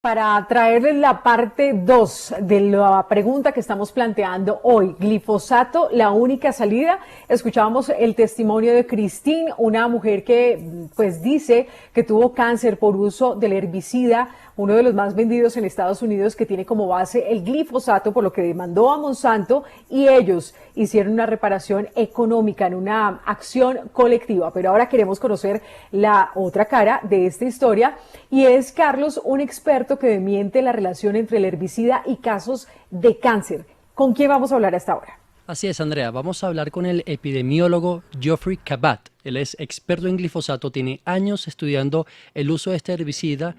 Para traerles la parte 2 de la pregunta que estamos planteando hoy, glifosato, la única salida. Escuchábamos el testimonio de Christine, una mujer que pues dice que tuvo cáncer por uso del herbicida, uno de los más vendidos en Estados Unidos, que tiene como base el glifosato, por lo que demandó a Monsanto, y ellos hicieron una reparación económica en una acción colectiva. Pero ahora queremos conocer la otra cara de esta historia, y es Carlos, un experto que desmiente la relación entre el herbicida y casos de cáncer. ¿Con quién vamos a hablar hasta ahora? Así es, Andrea. Vamos a hablar con el epidemiólogo Geoffrey Cabat. Él es experto en glifosato, tiene años estudiando el uso de este herbicida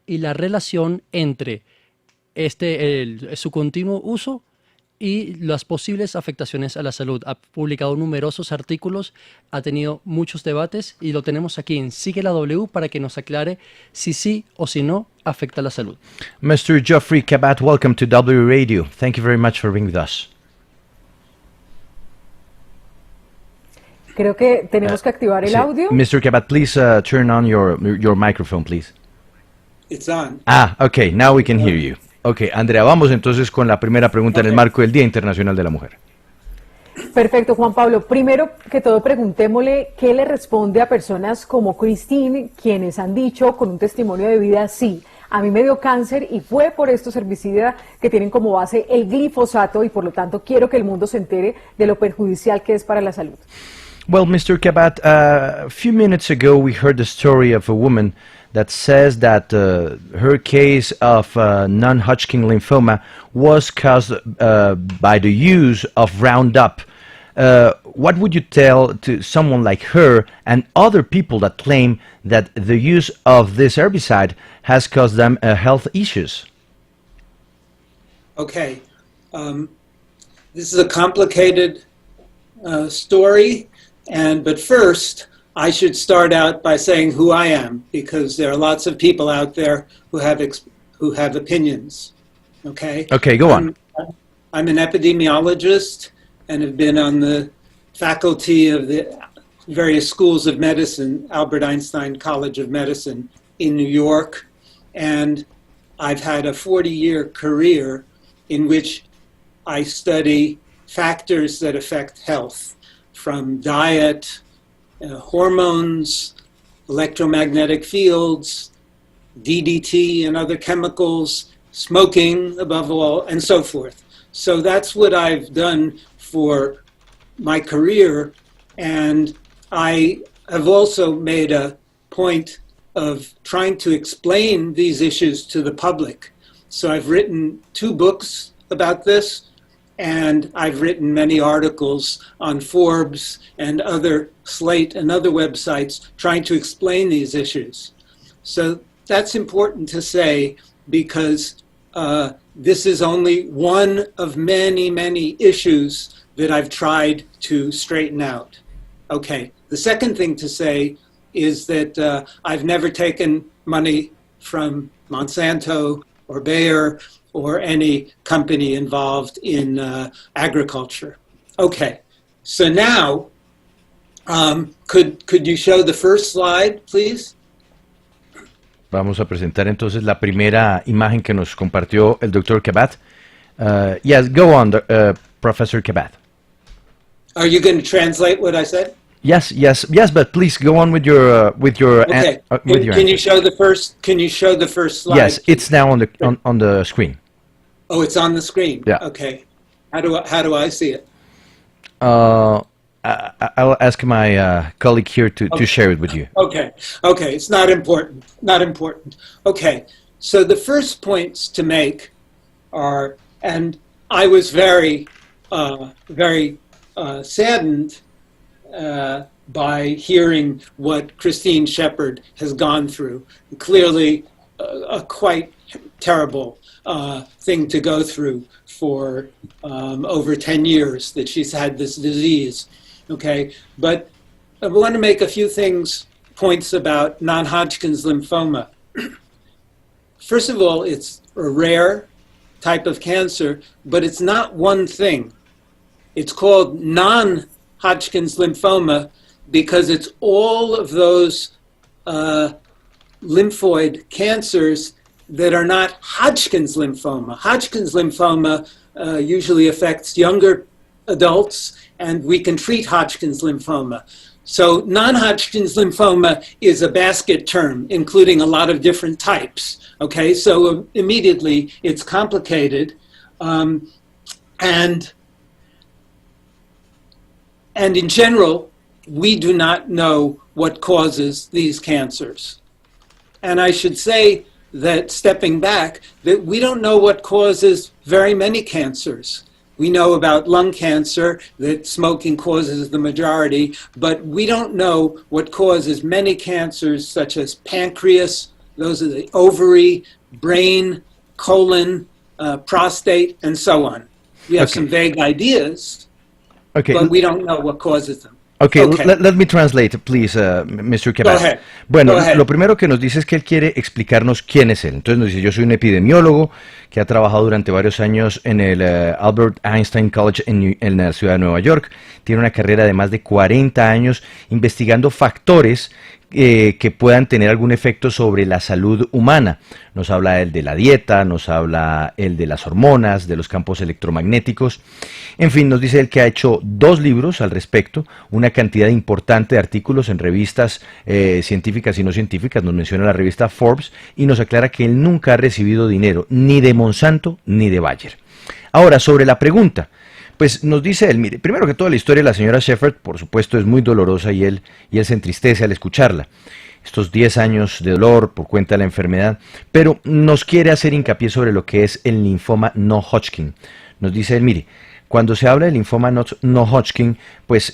y la relación entre su continuo uso y las posibles afectaciones a la salud. Ha publicado numerosos artículos, ha tenido muchos debates y lo tenemos aquí en Sigue la W para que nos aclare si sí o si no afecta a la salud. Mr. Geoffrey Cabat, welcome to W Radio. Thank you very much for being with us. Creo que tenemos que activar el audio. Mr. Cabat, please turn on your microphone, please. It's on. Okay, now we can hear you. Ok, Andrea, vamos entonces con la primera pregunta en el marco del Día Internacional de la Mujer. Perfecto, Juan Pablo. Primero que todo, preguntémosle qué le responde a personas como Christine, quienes han dicho con un testimonio de vida, sí, a mí me dio cáncer y fue por estos herbicidas que tienen como base el glifosato y por lo tanto quiero que el mundo se entere de lo perjudicial que es para la salud. Well, Mr. Cabat, a few minutes ago we heard the story of a woman that says that her case of non-Hodgkin lymphoma was caused by the use of RoundUp. What would you tell to someone like her and other people that claim that the use of this herbicide has caused them health issues? Okay. This is a complicated story, but first, I should start out by saying who I am, because there are lots of people out there who have opinions. Okay. Okay, go on. I'm an epidemiologist and have been on the faculty of the various schools of medicine, Albert Einstein College of Medicine in New York, and I've had a 40-year career in which I study factors that affect health, from diet, hormones, electromagnetic fields, DDT and other chemicals, smoking above all, and so forth. So that's what I've done for my career, and I have also made a point of trying to explain these issues to the public. So I've written 2 books about this, and I've written many articles on Forbes and other Slate and other websites trying to explain these issues. So that's important to say, because this is only one of many, many issues that I've tried to straighten out. Okay, the second thing to say is that I've never taken money from Monsanto or Bayer or any company involved in agriculture. Okay, so now, could you show the first slide, please? Vamos a presentar entonces la primera imagen que nos compartió el Dr. Cabat. Yes, go on, Professor Cabat. Are you going to translate what I said? Yes, but please go on with your okay. Can you show the first? Can you show the first slide? Yes, it's now on the screen. Oh, it's on the screen. Yeah. Okay. How do I see it? I'll ask my colleague here to share it with you. Okay. It's not important. Okay. So the first points to make are, and I was very saddened by hearing what Christine Sheppard has gone through. Clearly, a quite terrible thing to go through for over 10 years that she's had this disease. Okay, but I want to make a few points about non-Hodgkin's lymphoma. First of all, it's a rare type of cancer, but it's not one thing. It's called non-Hodgkin's lymphoma because it's all of those lymphoid cancers that are not Hodgkin's lymphoma. Hodgkin's lymphoma usually affects younger adults, and we can treat Hodgkin's lymphoma. So non-Hodgkin's lymphoma is a basket term, including a lot of different types. Okay, so immediately it's complicated, and in general, we do not know what causes these cancers. And I should say that, stepping back, that we don't know what causes very many cancers. We know about lung cancer, that smoking causes the majority, but we don't know what causes many cancers such as pancreas, those are the ovary, brain, colon, prostate, and so on. We have some vague ideas, but we don't know what causes them. Okay. Let me translate, please, Mr. Cabat. Go ahead. Bueno, Go ahead. Lo primero que nos dice es que él quiere explicarnos quién es él. Entonces nos dice, yo soy un epidemiólogo que ha trabajado durante varios años en el Albert Einstein College en la ciudad de Nueva York. Tiene una carrera de más de 40 años investigando factores que puedan tener algún efecto sobre la salud humana. Nos habla el de la dieta, nos habla el de las hormonas, de los campos electromagnéticos. En fin, nos dice él que ha hecho 2 libros al respecto, una cantidad importante de artículos en revistas científicas y no científicas, nos menciona la revista Forbes, y nos aclara que él nunca ha recibido dinero ni de Monsanto ni de Bayer. Ahora, sobre la pregunta, pues nos dice él, mire, primero que todo la historia de la señora Sheppard, por supuesto, es muy dolorosa y él se entristece al escucharla. Estos 10 años de dolor por cuenta de la enfermedad, pero nos quiere hacer hincapié sobre lo que es el linfoma no Hodgkin. Nos dice él, mire, cuando se habla de linfoma no Hodgkin, pues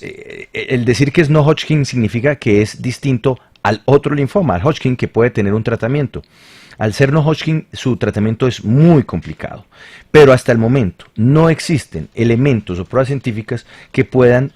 el decir que es no Hodgkin significa que es distinto al otro linfoma, al Hodgkin, que puede tener un tratamiento. Al ser no Hodgkin, su tratamiento es muy complicado, pero hasta el momento no existen elementos o pruebas científicas que puedan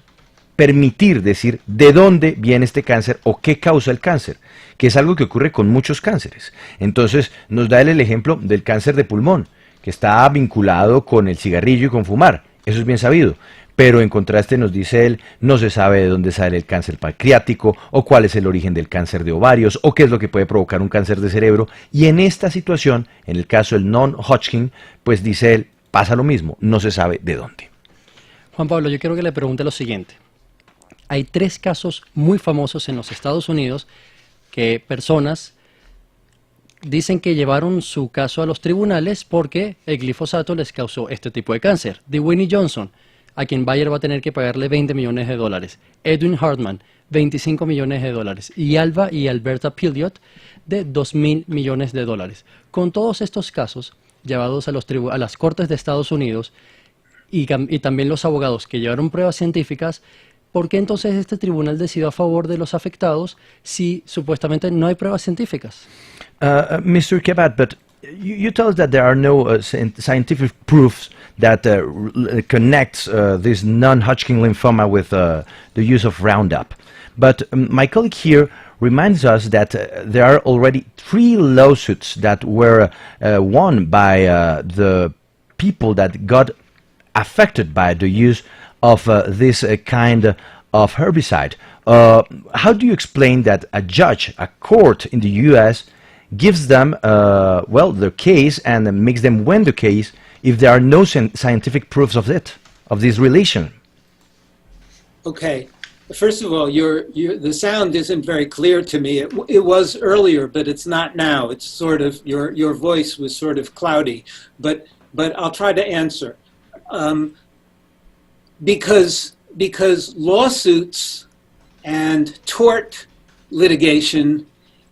permitir decir de dónde viene este cáncer o qué causa el cáncer, que es algo que ocurre con muchos cánceres. Entonces nos da él el ejemplo del cáncer de pulmón, que está vinculado con el cigarrillo y con fumar, eso es bien sabido. Pero en contraste nos dice él, no se sabe de dónde sale el cáncer pancreático, o cuál es el origen del cáncer de ovarios, o qué es lo que puede provocar un cáncer de cerebro. Y en esta situación, en el caso del non-Hodgkin, pues dice él, pasa lo mismo, no se sabe de dónde. Juan Pablo, yo quiero que le pregunte lo siguiente. Hay 3 casos muy famosos en los Estados Unidos que personas dicen que llevaron su caso a los tribunales porque el glifosato les causó este tipo de cáncer. Dwayne Johnson, a quien Bayer va a tener que pagarle $20 millones. Edwin Hartman, $25 millones. Y Alba y Alberta Pilliot, de $2.000 millones. Con todos estos casos llevados a las Cortes de Estados Unidos y también los abogados que llevaron pruebas científicas, ¿por qué entonces este tribunal decidió a favor de los afectados si supuestamente no hay pruebas científicas? Mr. Cabat, but you tell us that there are no scientific proofs that connects this non-Hodgkin lymphoma with the use of RoundUp. But my colleague here reminds us that there are already 3 lawsuits that were won by the people that got affected by the use of this kind of herbicide. How do you explain that a judge, a court in the U.S., gives them, their case and makes them win the case if there are no scientific proofs of this relation? Okay. First of all, the sound isn't very clear to me. It was earlier, but it's not now. It's sort of, your voice was sort of cloudy. But I'll try to answer. Because lawsuits and tort litigation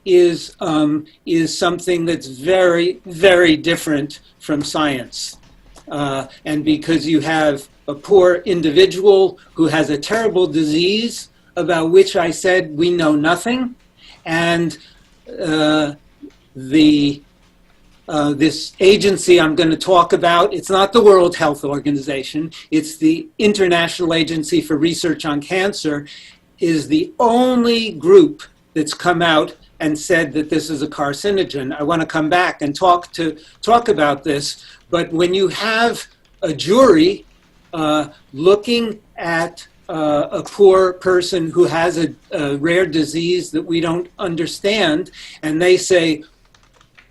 is something that's very, very different from science. And because you have a poor individual who has a terrible disease about which I said we know nothing, and this agency I'm going to talk about, it's not the World Health Organization, it's the International Agency for Research on Cancer, is the only group that's come out and said that this is a carcinogen. I want to come back and talk about this, but when you have a jury looking at a poor person who has a rare disease that we don't understand, and they say,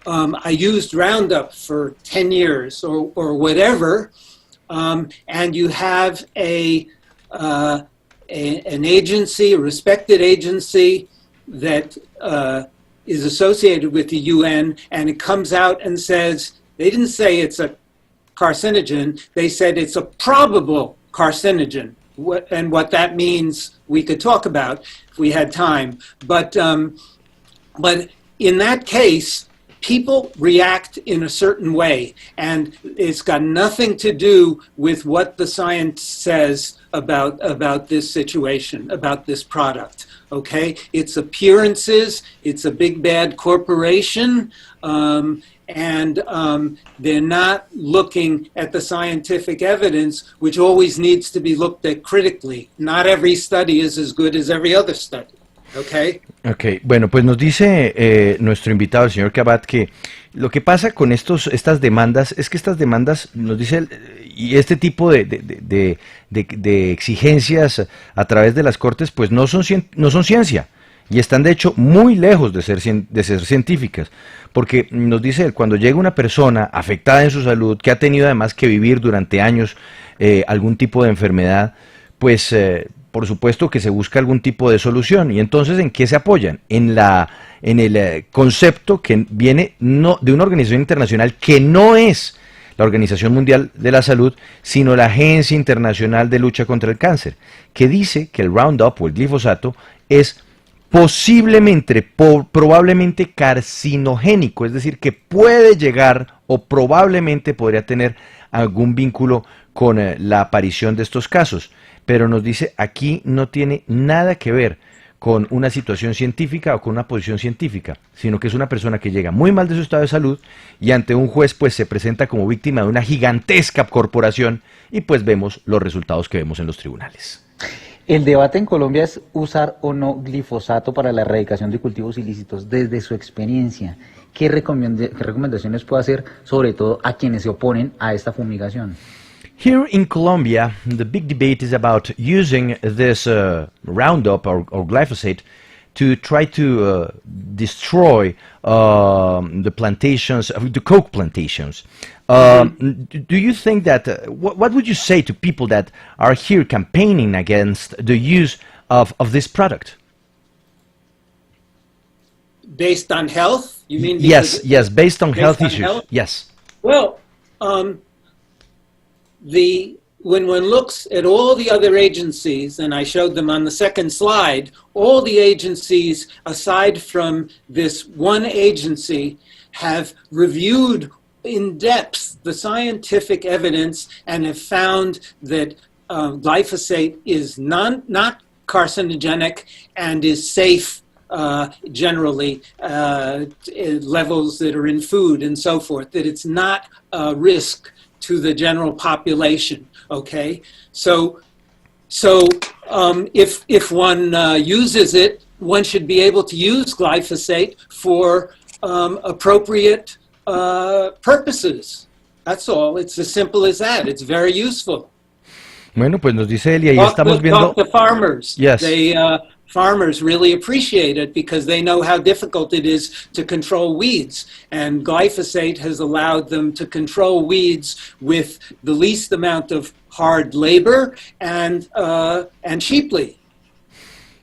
I used RoundUp for 10 years or whatever, and you have an agency, a respected agency that is associated with the UN, and it comes out and says, they didn't say it's a carcinogen, they said it's a probable carcinogen. And what that means we could talk about if we had time. But in that case, people react in a certain way, and it's got nothing to do with what the science says about this situation, about this product, okay? It's appearances, it's a big bad corporation, and they're not looking at the scientific evidence, which always needs to be looked at critically. Not every study is as good as every other study. Okay. Ok, bueno, pues nos dice nuestro invitado, el señor Cabat, que lo que pasa con estas demandas es que estas demandas, nos dice, y este tipo de exigencias a través de las cortes, pues no son ciencia, y están de hecho muy lejos de ser científicas, porque nos dice él, cuando llega una persona afectada en su salud, que ha tenido además que vivir durante años algún tipo de enfermedad, pues por supuesto que se busca algún tipo de solución. Y entonces, ¿en qué se apoyan? En el concepto que viene de una organización internacional que no es la Organización Mundial de la Salud, sino la Agencia Internacional de Lucha contra el Cáncer, que dice que el RoundUp o el glifosato es posiblemente, probablemente carcinogénico, es decir, que puede llegar o probablemente podría tener algún vínculo con la aparición de estos casos. Pero nos dice, aquí no tiene nada que ver con una situación científica o con una posición científica, sino que es una persona que llega muy mal de su estado de salud y ante un juez pues se presenta como víctima de una gigantesca corporación y pues vemos los resultados que vemos en los tribunales. El debate en Colombia es usar o no glifosato para la erradicación de cultivos ilícitos. Desde su experiencia, ¿qué recomendaciones puede hacer sobre todo a quienes se oponen a esta fumigación? Here in Colombia, the big debate is about using this Roundup or glyphosate to try to destroy the plantations, the coke plantations. Do you think that, what would you say to people that are here campaigning against the use of this product? Based on health? You mean? Yes, based on health issues. Health? Yes. Well, when one looks at all the other agencies, and I showed them on the second slide, all the agencies aside from this one agency have reviewed in depth the scientific evidence and have found that glyphosate is not carcinogenic and is safe generally, levels that are in food and so forth, that it's not a risk to the general population. Okay, so if one uses it, one should be able to use glyphosate for appropriate purposes. That's all. It's as simple as that. It's very useful. Bueno, pues nos dice él y ahí estamos viendo. Talk to farmers. Yes. Farmers really appreciate it because they know how difficult it is to control weeds. And glyphosate has allowed them to control weeds with the least amount of hard labor and cheaply.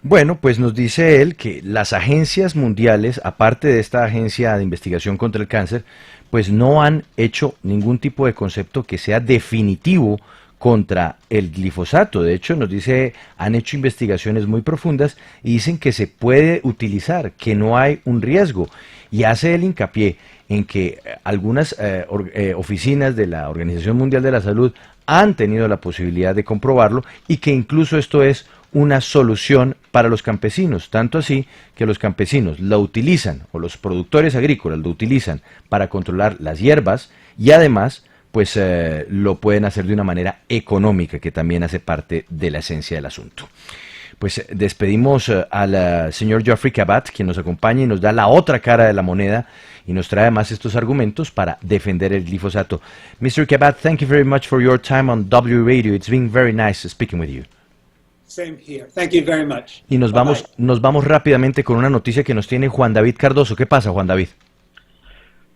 Bueno, pues nos dice él que las agencias mundiales, aparte de esta agencia de investigación contra el cáncer, pues no han hecho ningún tipo de concepto que sea definitivo contra el glifosato. De hecho, nos dice, han hecho investigaciones muy profundas y dicen que se puede utilizar, que no hay un riesgo. Y hace el hincapié en que algunas oficinas de la Organización Mundial de la Salud han tenido la posibilidad de comprobarlo y que incluso esto es una solución para los campesinos, tanto así que los campesinos lo utilizan, o los productores agrícolas lo utilizan para controlar las hierbas y además pues lo pueden hacer de una manera económica, que también hace parte de la esencia del asunto. Pues despedimos al señor Geoffrey Cabat, quien nos acompaña y nos da la otra cara de la moneda y nos trae además estos argumentos para defender el glifosato. Mr. Cabat, thank you very much for your time on W Radio. It's been very nice speaking with you. Same here. Thank you very much. Y nos vamos rápidamente con una noticia que nos tiene Juan David Cardoso. ¿Qué pasa, Juan David?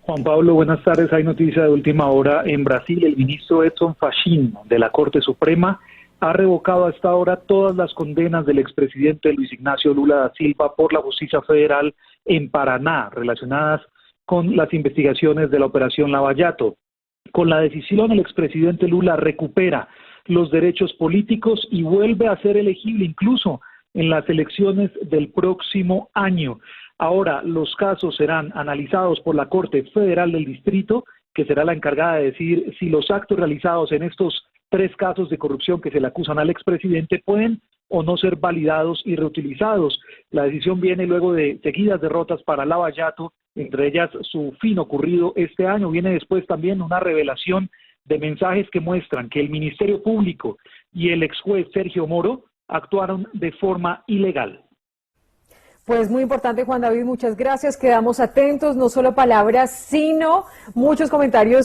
Juan Pablo, buenas tardes. Hay noticia de última hora. En Brasil, el ministro Edson Fachin de la Corte Suprema ha revocado hasta ahora todas las condenas del expresidente Luis Ignacio Lula da Silva por la justicia federal en Paraná, relacionadas con las investigaciones de la operación Lava Jato. Con la decisión, el expresidente Lula recupera los derechos políticos y vuelve a ser elegible incluso en las elecciones del próximo año. Ahora, los casos serán analizados por la Corte Federal del Distrito, que será la encargada de decidir si los actos realizados en estos 3 casos de corrupción que se le acusan al expresidente pueden o no ser validados y reutilizados. La decisión viene luego de seguidas derrotas para Lava Jato, entre ellas su fin ocurrido este año. Viene después también una revelación de mensajes que muestran que el Ministerio Público y el ex juez Sergio Moro actuaron de forma ilegal. Pues muy importante, Juan David, muchas gracias. Quedamos atentos, no solo palabras, sino muchos comentarios